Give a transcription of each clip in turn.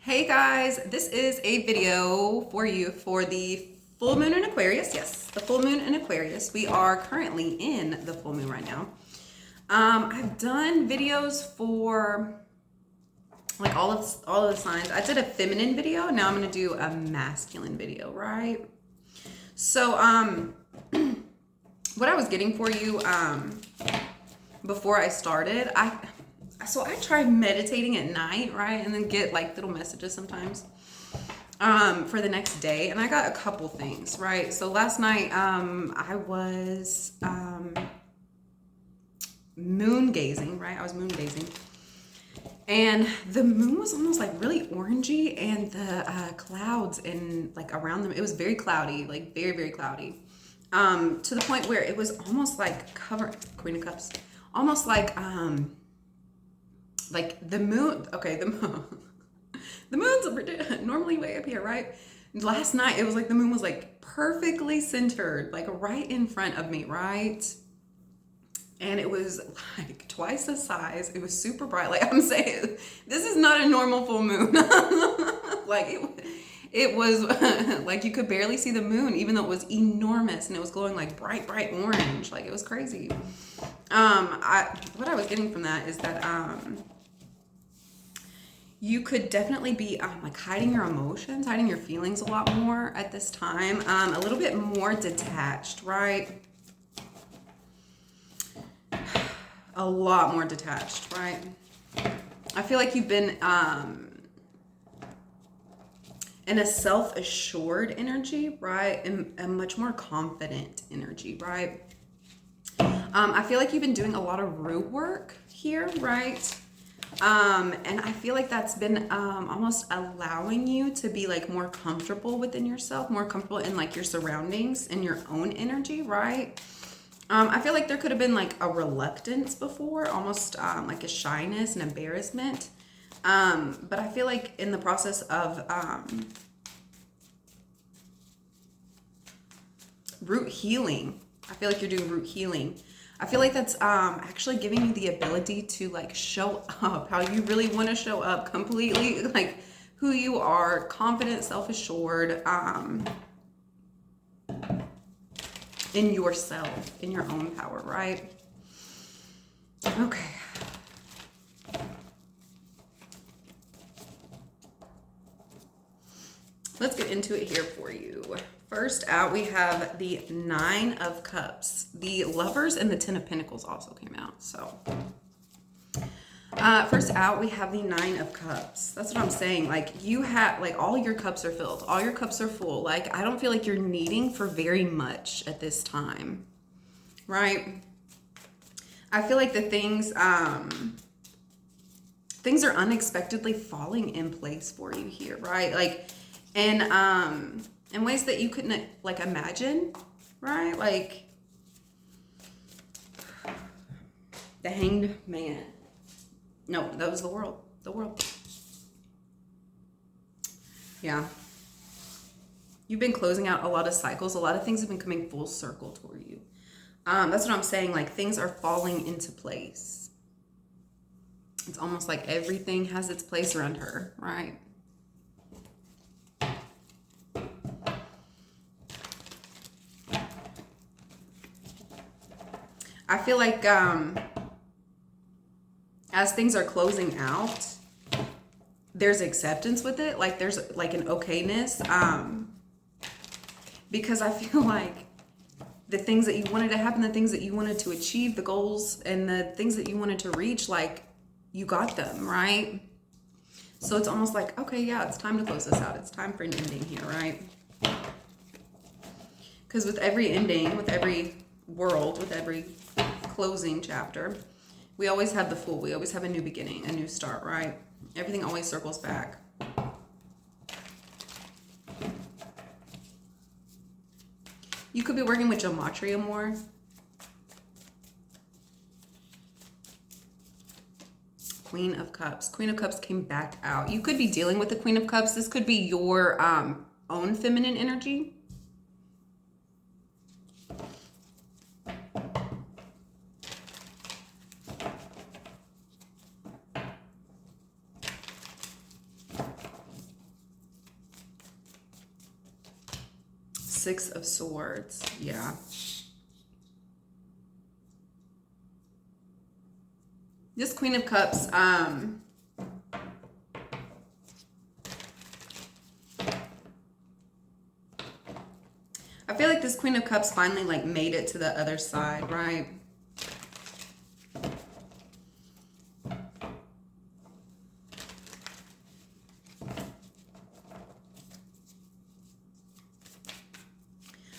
Hey guys, this is a video for you for the full moon in Aquarius. Yes, the full moon in Aquarius. We are currently in the full moon right now. I've done videos for like all of the signs. I did a feminine video. Now I'm gonna do a masculine video, right? So what I was getting for you before I started, I tried meditating at night, right? And then get like little messages sometimes for the next day. And I got a couple things, right? So last night I was moon gazing, right? I was moon gazing. And the moon was almost like really orangey, and the clouds and like around them, it was very cloudy, like very, very cloudy. To the point where it was almost like covered, Queen of Cups, almost like the moon, okay, the moon's normally way up here, right? Last night, it was like the moon was like perfectly centered, like right in front of me, right? And it was like twice the size. It was super bright. Like I'm saying, this is not a normal full moon. Like it was like you could barely see the moon, even though it was enormous and it was glowing like bright, bright orange. Like it was crazy. What I was getting from that is that you could definitely be like hiding your emotions, hiding your feelings a lot more at this time. A little bit more detached, right? A lot more detached, right? I feel like you've been in a self-assured energy, right? And a much more confident energy, right? I feel like you've been doing a lot of root work here, right? And I feel like that's been almost allowing you to be like more comfortable within yourself, more comfortable in like your surroundings and your own energy, right? I feel like there could have been like a reluctance before, almost like a shyness and embarrassment. But I feel like in the process of root healing, I feel like you're doing root healing. I feel like that's actually giving you the ability to like show up how you really want to show up completely, like who you are, confident, self-assured, in yourself, in your own power, right? Okay. Let's get into it here for you. First out, we have the Nine of Cups. The Lovers and the Ten of Pentacles also came out. So, first out, we have the Nine of Cups. That's what I'm saying. Like, you have, like, all your cups are filled. All your cups are full. Like, I don't feel like you're needing for very much at this time, right? I feel like the things are unexpectedly falling in place for you here, right? Like, in ways that you couldn't like imagine, right? Like the Hanged Man. No, that was the world. The world. Yeah. You've been closing out a lot of cycles. A lot of things have been coming full circle toward you. That's what I'm saying. Like things are falling into place. It's almost like everything has its place around her, right? I feel like as things are closing out, there's acceptance with it. Like there's like an okayness. Because I feel like the things that you wanted to happen, the things that you wanted to achieve, the goals and the things that you wanted to reach, like you got them, right? So it's almost like, okay, yeah, it's time to close this out. It's time for an ending here, right? Because with every ending, with every world, with every closing chapter, we always have the Fool. We always have a new beginning, a new start, right? Everything always circles back. You could be working with gematria more. Queen of Cups. Queen of Cups came back out. You could be dealing with the Queen of Cups. This could be your own feminine energy. Six of Swords. Yeah. This Queen of Cups, I feel like this Queen of Cups finally like made it to the other side, right?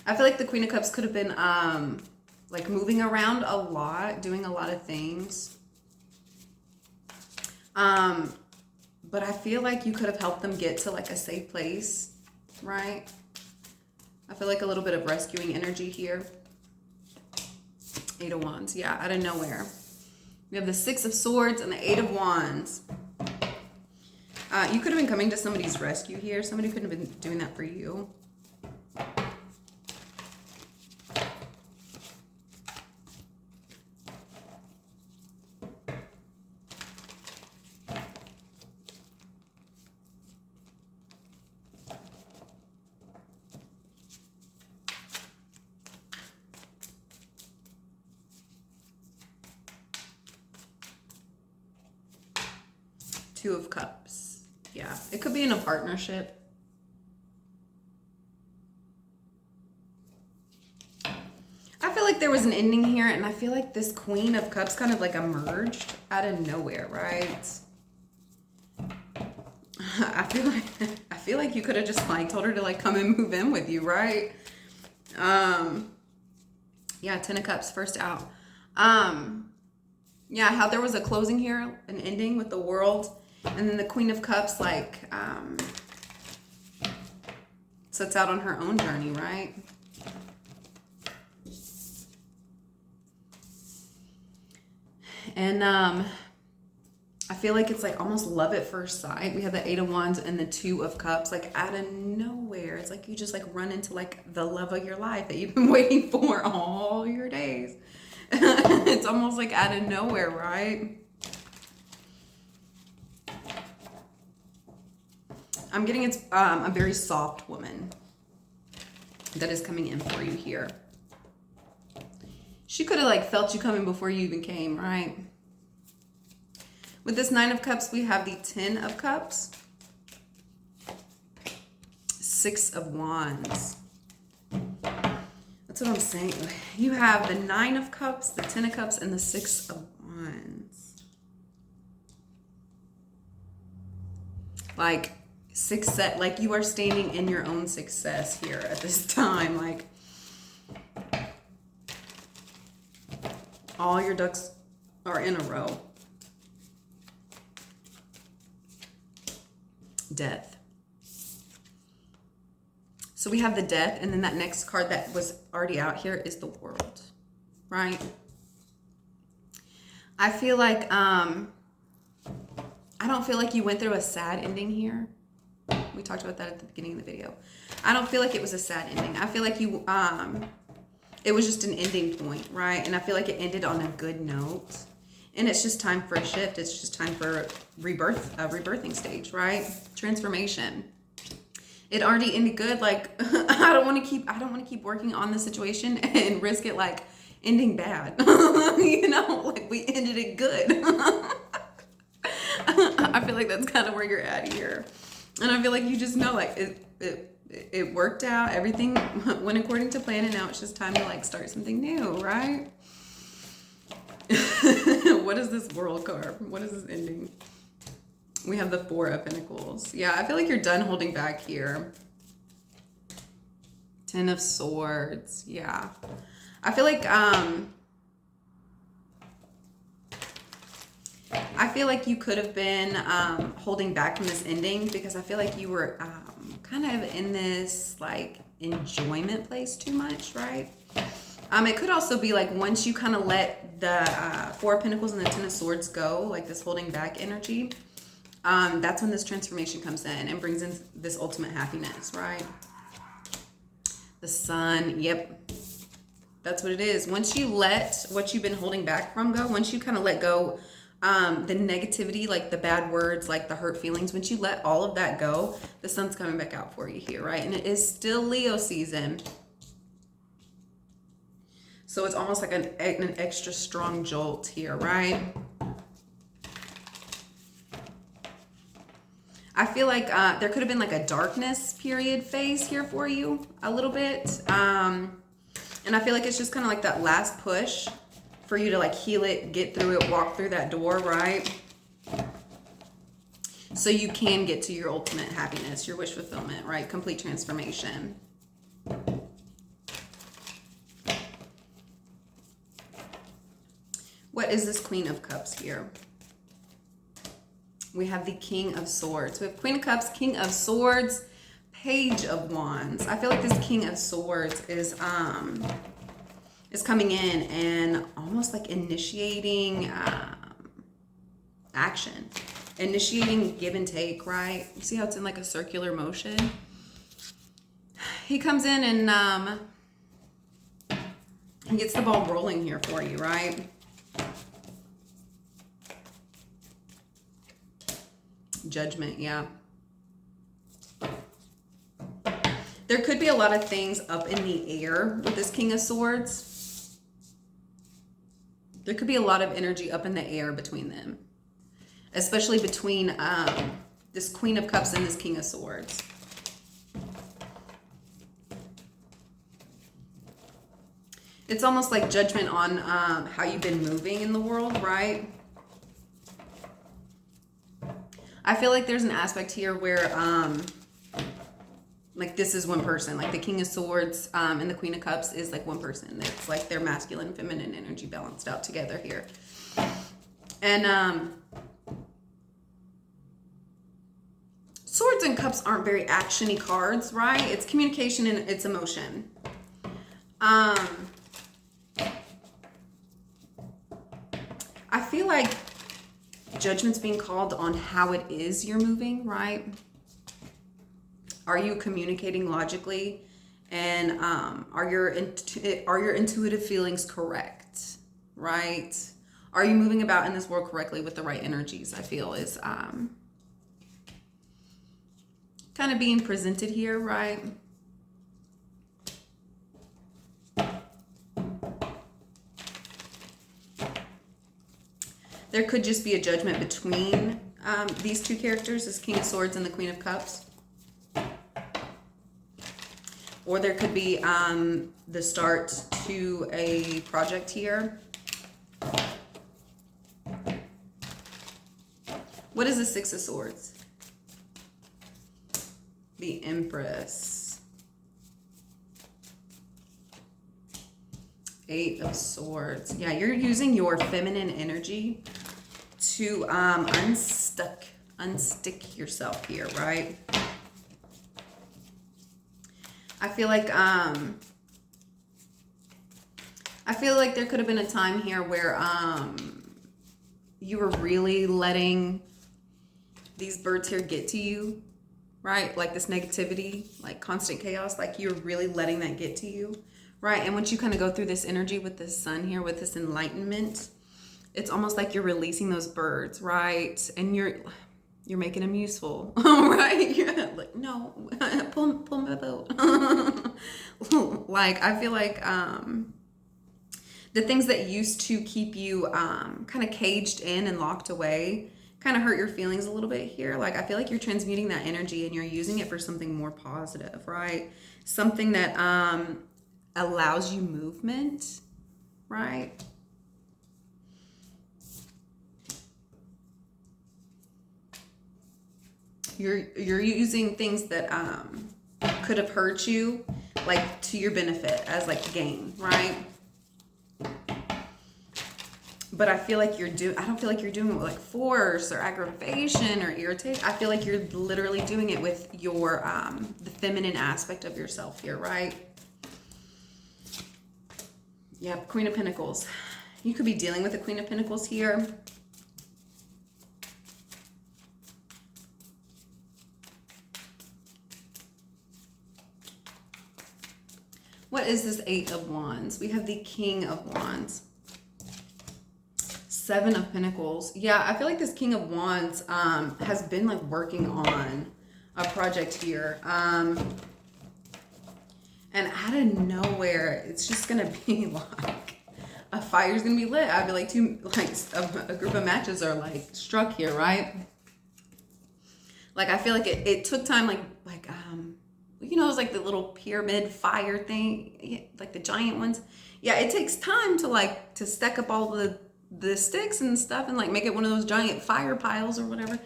I feel like the Queen of Cups could have been like moving around a lot, doing a lot of things. But I feel like you could have helped them get to like a safe place, right? I feel like a little bit of rescuing energy here. Eight of Wands, yeah, out of nowhere. We have the Six of Swords and the Eight of Wands. You could have been coming to somebody's rescue here. Somebody could have been doing that for you. Two of Cups. Yeah, it could be in a partnership. I feel like there was an ending here, and I feel like this Queen of Cups kind of like emerged out of nowhere, right? I feel like you could have just like told her to like come and move in with you, right? Yeah, Ten of Cups, first out. Yeah, how there was a closing here, an ending with the World. And then the Queen of Cups, like, sets out on her own journey, right? And I feel like it's like almost love at first sight. We have the Eight of Wands and the Two of Cups, like out of nowhere. It's like you just like run into like the love of your life that you've been waiting for all your days. It's almost like out of nowhere, right? I'm getting it's a very soft woman that is coming in for you here. She could have like felt you coming before you even came, right? With this Nine of Cups, we have the Ten of Cups, Six of Wands. That's what I'm saying. You have the Nine of Cups, the Ten of Cups, and the Six of Wands. Like, success, like you are standing in your own success here at this time. Like all your ducks are in a row. Death. So we have the Death, and then that next card that was already out here is the World, right? I feel like I don't feel like you went through a sad ending here. We talked about that at the beginning of the video. I don't feel like it was a sad ending. I feel like you, it was just an ending point, right? And I feel like it ended on a good note. And it's just time for a shift. It's just time for rebirth, a rebirthing stage, right? Transformation. It already ended good. Like, I don't want to keep working on the situation and risk it like ending bad. You know, like we ended it good. I feel like that's kind of where you're at here. And I feel like you just know, like, it worked out. Everything went according to plan, and now it's just time to, like, start something new, right? What is this World card? What is this ending? We have the Four of Pentacles. Yeah, I feel like you're done holding back here. Ten of Swords. Yeah. I feel like, you could have been holding back from this ending, because I feel like you were kind of in this like enjoyment place too much, right? It could also be like once you kind of let the Four of Pentacles and the Ten of Swords go, like this holding back energy, that's when this transformation comes in and brings in this ultimate happiness, right? The Sun, yep. That's what it is. Once you let what you've been holding back from go, once you kind of let go The negativity, like the bad words, like the hurt feelings, once you let all of that go, the sun's coming back out for you here, right? And it is still Leo season. So it's almost like an extra strong jolt here, right? I feel like there could have been like a darkness period phase here for you a little bit. And I feel like it's just kind of like that last push for you to like heal it, get through it, walk through that door, right? So you can get to your ultimate happiness, your wish fulfillment, right? Complete transformation. What is this Queen of Cups here? We have the King of Swords. We have Queen of Cups, King of Swords, Page of Wands. I feel like this King of Swords is coming in and almost like initiating action, initiating give and take, right? You see how it's in like a circular motion? He comes in and he gets the ball rolling here for you, right? Judgment, yeah. There could be a lot of things up in the air with this King of Swords. There could be a lot of energy up in the air between them, especially between this Queen of Cups and this King of Swords. It's almost like judgment on how you've been moving in the world, right? I feel like there's an aspect here where like this is one person, like the King of Swords and the Queen of Cups is like one person. It's like their masculine and feminine energy balanced out together here. And Swords and Cups aren't very action-y cards, right? It's communication and it's emotion. I feel like judgment's being called on how it is you're moving, right? Are you communicating logically? And are your intuitive feelings correct, right? Are you moving about in this world correctly with the right energies? I feel is kind of being presented here, right? There could just be a judgment between these two characters, this King of Swords and the Queen of Cups. Or there could be the start to a project here. What is the Six of Swords? The Empress. Eight of Swords. Yeah, you're using your feminine energy to unstick yourself here, right? I feel like there could have been a time here where you were really letting these birds here get to you, right? Like this negativity, like constant chaos, like you're really letting that get to you. Right, and once you kind of go through this energy with this sun here, with this enlightenment, it's almost like you're releasing those birds, right? And you're making them useful, right? You're like, no, pull my boat. Like, I feel like the things that used to keep you kind of caged in and locked away kind of hurt your feelings a little bit here. Like, I feel like you're transmuting that energy and you're using it for something more positive, right? Something that allows you movement, right? You're using things that could have hurt you, like to your benefit as like gain, right? But I feel like I don't feel like you're doing it with like force or aggravation or irritation. I feel like you're literally doing it with your the feminine aspect of yourself here, right? Yeah, Queen of Pentacles. You could be dealing with the Queen of Pentacles here. What is this Eight of Wands? We have the King of Wands. Seven of Pentacles. Yeah, I feel like this King of Wands has been like working on a project here. And out of nowhere, it's just gonna be like a fire's gonna be lit. I'd be like a group of matches are like struck here, right? Like I feel like it took time, like you know, it was like the little pyramid fire thing, like the giant ones. Yeah, it takes time to stack up all the sticks and stuff and like make it one of those giant fire piles or whatever.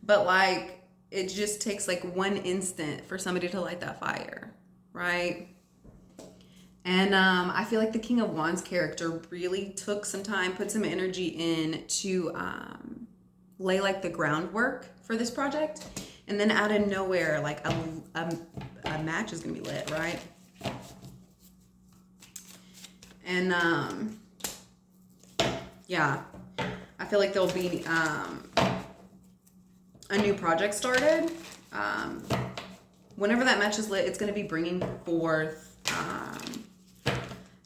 But like it just takes like one instant for somebody to light that fire, right? And I feel like the King of Wands character really took some time, put some energy in to lay like the groundwork for this project. And then out of nowhere, like a match is gonna be lit, right? And yeah, I feel like there'll be a new project started. Whenever that match is lit, it's gonna be bringing forth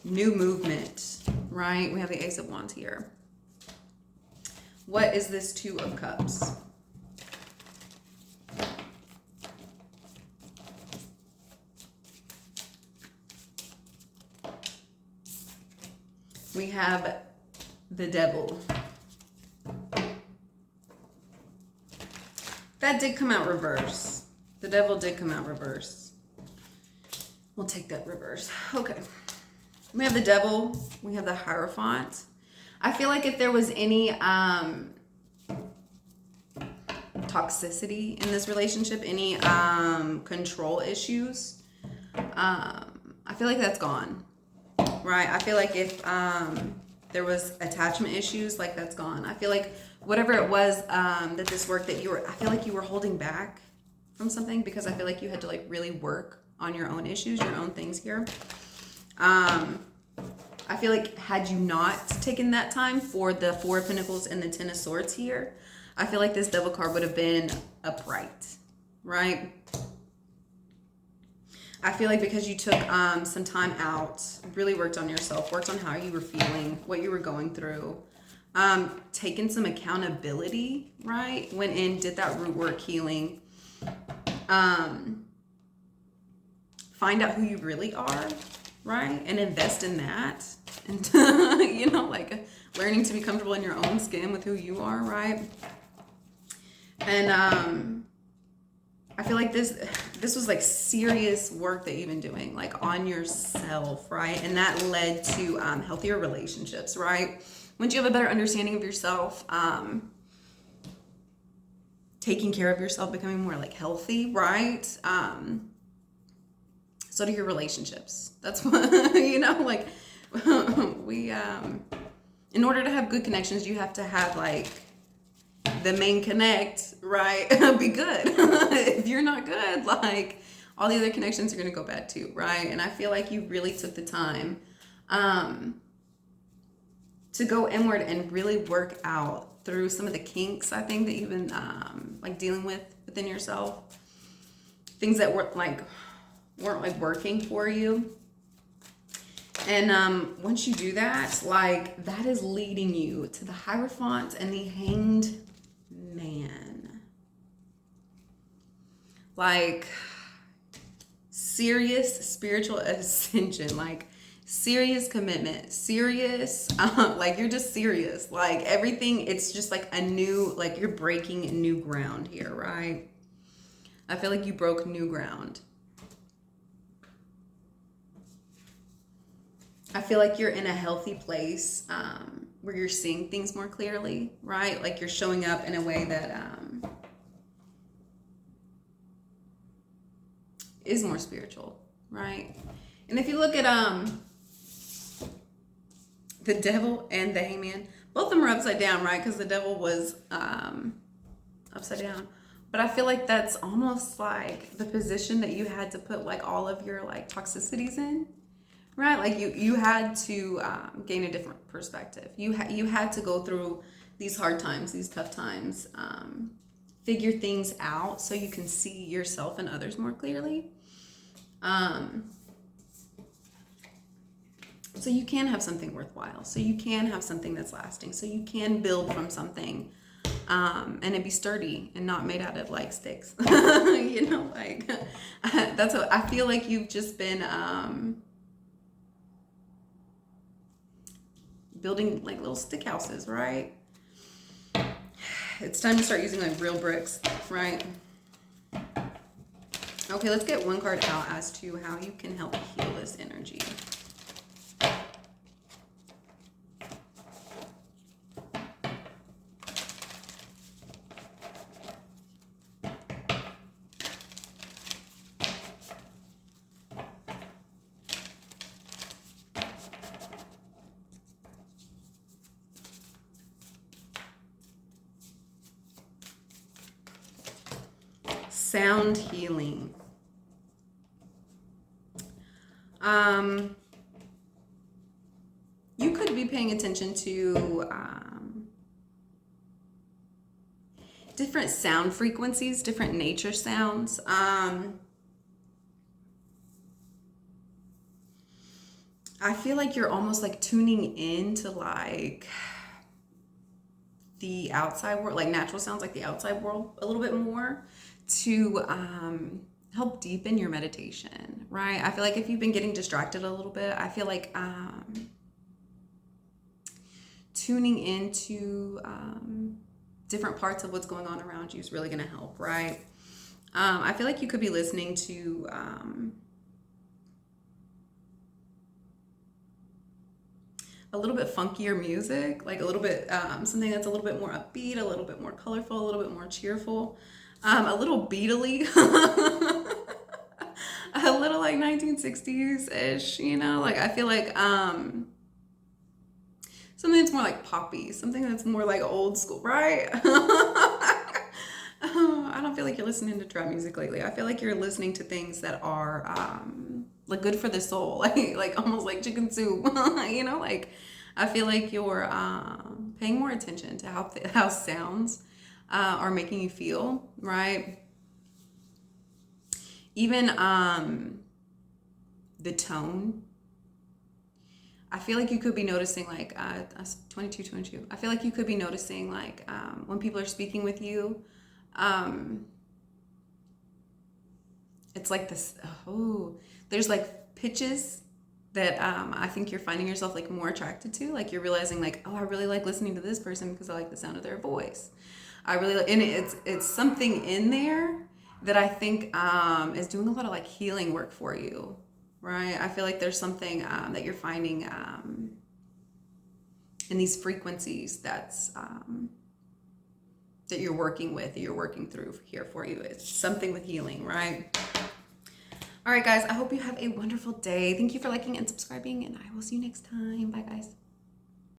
new movement, right? We have the Ace of Wands here. What is this Two of Cups? We have the Devil. That did come out reverse. The Devil did come out reverse. We'll take that reverse. Okay. We have the Devil. We have the Hierophant. I feel like if there was any toxicity in this relationship, any control issues, I feel like that's gone, right? I feel like if there was attachment issues, like that's gone. I feel like whatever it was that this work that I feel like you were holding back from something because I feel like you had to like really work on your own issues, your own things here. I feel like had you not taken that time for the Four of Pentacles and the Ten of Swords here, I feel like this Devil card would have been upright, right? I feel like because you took some time out, really worked on yourself, worked on how you were feeling, what you were going through, taken some accountability, right? Went in, did that root work healing, find out who you really are, right? And invest in that. And, you know, like learning to be comfortable in your own skin with who you are, right? And I feel like this was like serious work that you've been doing, like on yourself, right? And that led to healthier relationships, right? Once you have a better understanding of yourself, taking care of yourself, becoming more like healthy, right? So do your relationships. That's what, you know, like we, in order to have good connections, you have to have like the main connect, right? Be good. If you're not good, like all the other connections are going to go bad too, right? And I feel like you really took the time to go inward and really work out through some of the kinks, I think, that you've been like dealing with within yourself. Things that weren't like working for you. And once you do that, like that is leading you to the Hierophant and the Hanged Man. Like serious spiritual ascension, like serious commitment, serious, like you're just serious. Like everything, it's just like a new, like you're breaking new ground here, right? I feel like you broke new ground. I feel like you're in a healthy place where you're seeing things more clearly, right? Like you're showing up in a way that is more spiritual, right? And if you look at the Devil and the Hangman, both of them are upside down, right? Because the Devil was upside down. But I feel like that's almost like the position that you had to put like all of your like toxicities in. Right, like you had to gain a different perspective. You had to go through these hard times, these tough times, figure things out so you can see yourself and others more clearly. So you can have something worthwhile. So you can have something that's lasting. So you can build from something, and it be sturdy and not made out of like sticks. You know, like that's what I feel like you've just been building, like little stick houses, right? It's time to start using like real bricks, right? Okay, let's get one card out as to how you can help heal this energy. Sound healing. You could be paying attention to different sound frequencies, different nature sounds. I feel like you're almost like tuning into like the outside world, like natural sounds, like the outside world a little bit more to help deepen your meditation, right? I feel like if you've been getting distracted a little bit, I feel like tuning into different parts of what's going on around you is really going to help, right? I feel like you could be listening to a little bit funkier music, like a little bit something that's a little bit more upbeat, a little bit more colorful, a little bit more cheerful, a little beatly, a little like 1960s-ish, you know? Like I feel like something that's more like poppy, something that's more like old school, right? I don't feel like you're listening to trap music lately. I feel like you're listening to things that are like good for the soul, like almost like chicken soup, you know? Like I feel like you're paying more attention to how sounds are making you feel, right? Even the tone. I feel like you could be noticing like 22. I feel like you could be noticing like when people are speaking with you, it's like this, there's like pitches that I think you're finding yourself like more attracted to. Like you're realizing like, oh, I really like listening to this person because I like the sound of their voice. I really like, and it's something in there that I think is doing a lot of like healing work for you, right? I feel like there's something that you're finding in these frequencies that's that you're working with, that you're working through here for you. It's something with healing, right? All right, guys, I hope you have a wonderful day. Thank you for liking and subscribing, and I will see you next time. Bye, guys.